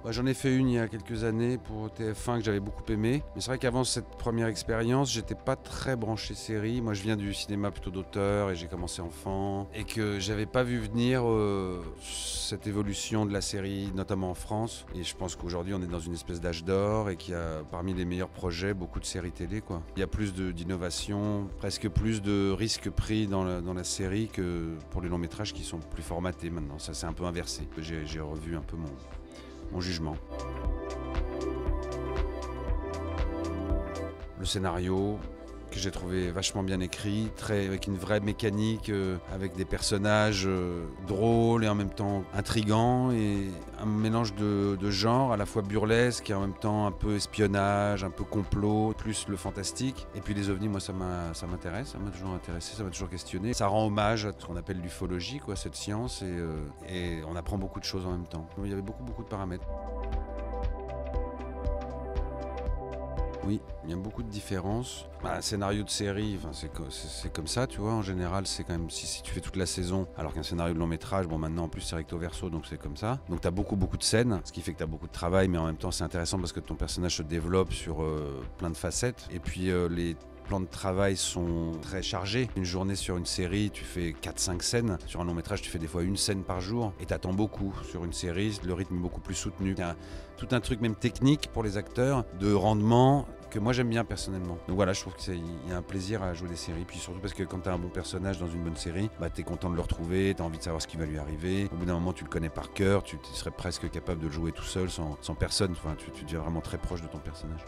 J'en ai fait une il y a quelques années pour TF1 que j'avais beaucoup aimé. Mais c'est vrai qu'avant cette première expérience, j'étais pas très branché série. Moi, je viens du cinéma plutôt d'auteur et j'ai commencé enfant. Et que j'avais pas vu venir cette évolution de la série, notamment en France. Et je pense qu'aujourd'hui, on est dans une espèce d'âge d'or et qu'il y a parmi les meilleurs projets beaucoup de séries télé, quoi. Il y a plus d'innovation, presque plus de risques pris dans la série que pour les longs métrages qui sont plus formatés maintenant. Ça s'est un peu inversé. J'ai revu un peu mon jugement. Le scénario que j'ai trouvé vachement bien écrit, avec une vraie mécanique, avec des personnages drôles et en même temps intrigants, et un mélange de genres à la fois burlesque et en même temps un peu espionnage, un peu complot, plus le fantastique. Et puis les ovnis, moi ça m'intéresse, ça m'a toujours intéressé, ça m'a toujours questionné. Ça rend hommage à ce qu'on appelle l'ufologie, quoi, cette science, et on apprend beaucoup de choses en même temps. Il y avait beaucoup de paramètres. Oui, il y a beaucoup de différences. Un scénario de série, c'est comme ça, tu vois. En général, c'est quand même si tu fais toute la saison, alors qu'un scénario de long métrage, maintenant en plus c'est recto verso, donc c'est comme ça. Donc t'as beaucoup de scènes, ce qui fait que t'as beaucoup de travail, mais en même temps c'est intéressant parce que ton personnage se développe sur plein de facettes. Et puis les plans de travail sont très chargés. Une journée sur une série, tu fais 4-5 scènes. Sur un long métrage, tu fais des fois une scène par jour. Et t'attends beaucoup. Sur une série, le rythme est beaucoup plus soutenu. Il y a tout un truc même technique pour les acteurs, de rendement, que moi j'aime bien personnellement. Donc voilà, je trouve qu'il y a un plaisir à jouer des séries. Puis surtout parce que quand t'as un bon personnage dans une bonne série, t'es content de le retrouver, t'as envie de savoir ce qui va lui arriver. Au bout d'un moment, tu le connais par cœur, tu serais presque capable de le jouer tout seul, sans personne. Enfin, tu deviens vraiment très proche de ton personnage.